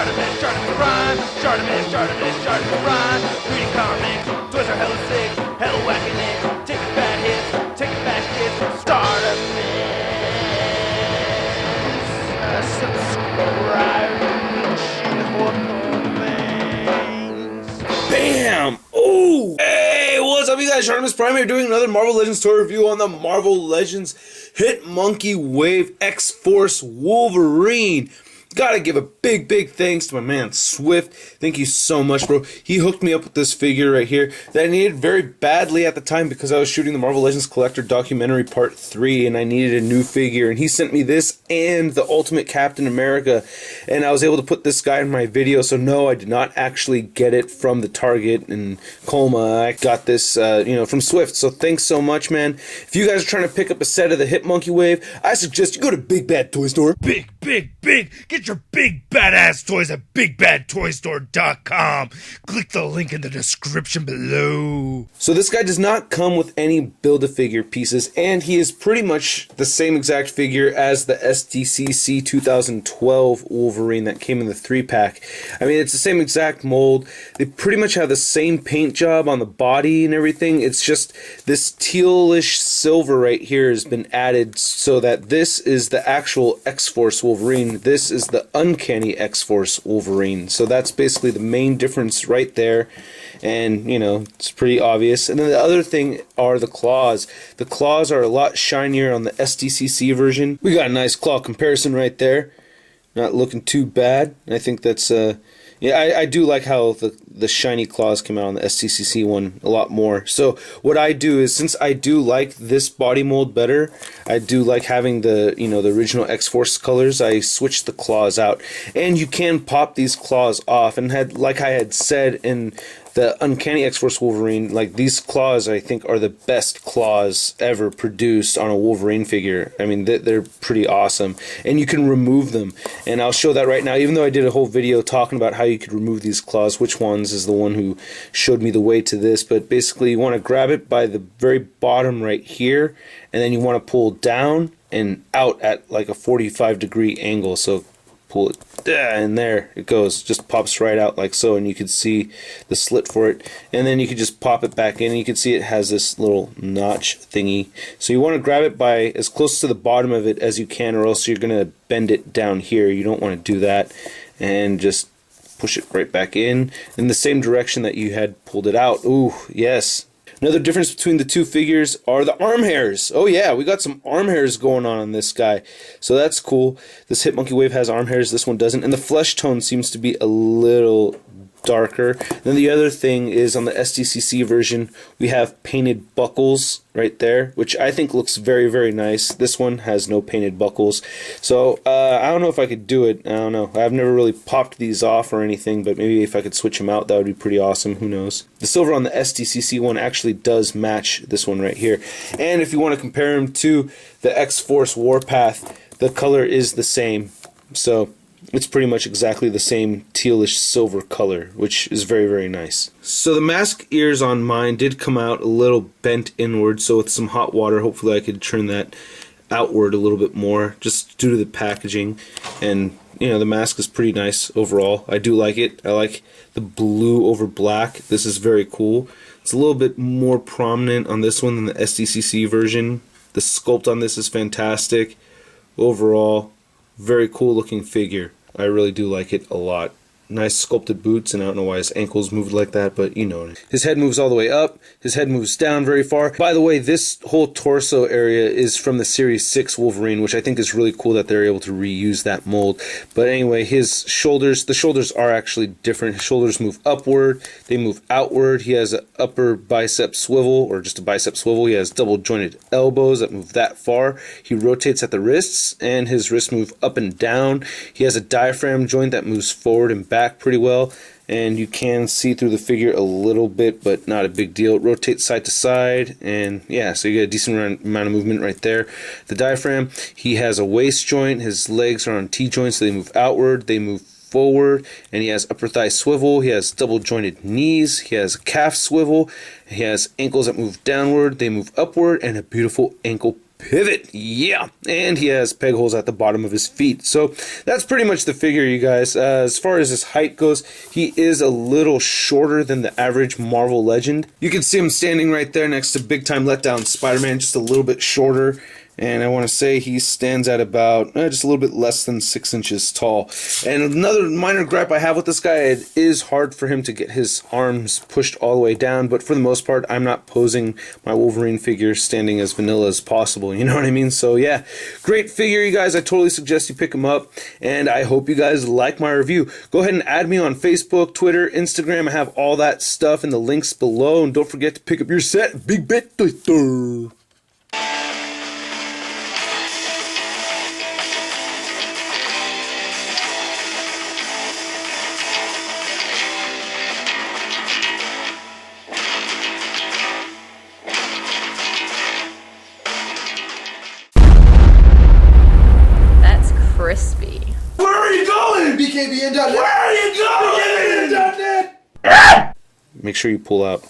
Chartemis Prime, Chartemis Prime. Reading comics, toys are hella sick, hella whacking it. Taking bad hits, taking bad shits. Subscribe. Bam! Ooh! Hey, what's up, you guys? Chartemis Prime here doing another Marvel Legends toy review on the Marvel Legends Hit Monkey Wave X-Force Wolverine. Gotta give a big thanks to my man Swift. Thank you so much, bro. He hooked me up with this figure right here that I needed very badly at the time because I was shooting the Marvel Legends Collector documentary part 3 and I needed a new figure, and he sent me this and the Ultimate Captain America, and I was able to put this guy in my video. So no, I did not actually get it from the Target in Colma. I got this from Swift. So thanks so much, man. If you guys are trying to pick up a set of the Hit Monkey Wave, I suggest you go to Big Bad Toy Store. Big. Get your big badass toys at bigbadtoystore.com. Click the link in the description below. So this guy does not come with any Build-A-Figure pieces, and he is pretty much the same exact figure as the SDCC 2012 Wolverine that came in the 3-pack. I mean, it's the same exact mold. They pretty much have the same paint job on the body and everything. It's just this tealish silver right here has been added so that this is the actual X-Force Wolverine. This is the Uncanny X-Force Wolverine. So that's basically the main difference right there. And, it's pretty obvious. And then the other thing are the claws. The claws are a lot shinier on the SDCC version. We got a nice claw comparison right there. Not looking too bad. I think that's, I do like how the shiny claws come out on the SDCC one a lot more. So what I do is, since I do like this body mold better, I do like having the, the original X-Force colors, I switch the claws out. And you can pop these claws off, and like I had said in the Uncanny X-Force Wolverine, like, these claws I think are the best claws ever produced on a Wolverine figure. I mean, they're pretty awesome, and you can remove them, and I'll show that right now. Even though I did a whole video talking about how you could remove these claws, which ones is the one who showed me the way to this. But basically, you want to grab it by the very bottom right here, and then you want to pull down and out at like a 45-degree angle. So pull it, and there it goes, just pops right out like so, and you can see the slit for it, and then you can just pop it back in, and you can see it has this little notch thingy. So you want to grab it by as close to the bottom of it as you can, or else you're gonna bend it down here. You don't want to do that, and just push it right back in the same direction that you had pulled it out. Ooh, yes. Another difference between the two figures are the arm hairs. Oh yeah, we got some arm hairs going on this guy. So that's cool. This Hit Monkey Wave has arm hairs, this one doesn't. And the flesh tone seems to be a little darker. Then the other thing is, on the SDCC version, we have painted buckles right there, which I think looks very nice. This one has no painted buckles. So I don't know if I could do it. I don't know. I've never really popped these off or anything, but maybe if I could switch them out, that would be pretty awesome. Who knows? The silver on the SDCC one actually does match this one right here. And if you want to compare them to the X-Force Warpath, the color is the same. So it's pretty much exactly the same tealish silver color, which is very nice. So the mask ears on mine did come out a little bent inward, so with some hot water, hopefully I could turn that outward a little bit more, just due to the packaging. And, the mask is pretty nice overall. I do like it. I like the blue over black. This is very cool. It's a little bit more prominent on this one than the SDCC version. The sculpt on this is fantastic. Overall, very cool looking figure. I really do like it a lot. Nice sculpted boots, and I don't know why his ankles moved like that, but you know. His head moves all the way up, his head moves down very far. By the way, this whole torso area is from the Series 6 Wolverine, which I think is really cool that they're able to reuse that mold. But anyway, his shoulders, the shoulders are actually different. His shoulders move upward, they move outward. He has an upper bicep swivel, or just a bicep swivel. He has double jointed elbows that move that far. He rotates at the wrists, and his wrists move up and down. He has a diaphragm joint that moves forward and back pretty well, and you can see through the figure a little bit, but not a big deal. It rotates side to side, and yeah, so you get a decent amount of movement right there. The diaphragm, he has a waist joint. His legs are on T-joints, so they move outward, they move forward, and he has upper thigh swivel. He has double jointed knees. He has a calf swivel. He has ankles that move downward, they move upward, and a beautiful ankle pivot. Yeah, and he has peg holes at the bottom of his feet. So that's pretty much the figure, you guys. As far as his height goes, he is a little shorter than the average Marvel legend. You can see him standing right there next to Big Time Letdown Spider-Man, just a little bit shorter. And I want to say he stands at about just a little bit less than 6 inches tall. And another minor gripe I have with this guy, it is hard for him to get his arms pushed all the way down. But for the most part, I'm not posing my Wolverine figure standing as vanilla as possible. You know what I mean? So yeah, great figure, you guys. I totally suggest you pick him up. And I hope you guys like my review. Go ahead and add me on Facebook, Twitter, Instagram. I have all that stuff in the links below. And don't forget to pick up your set. Big Bet Toy Store. Crispy. Where are you going? BKBN.net. Where are you going? BKBN.net. Make sure you pull out.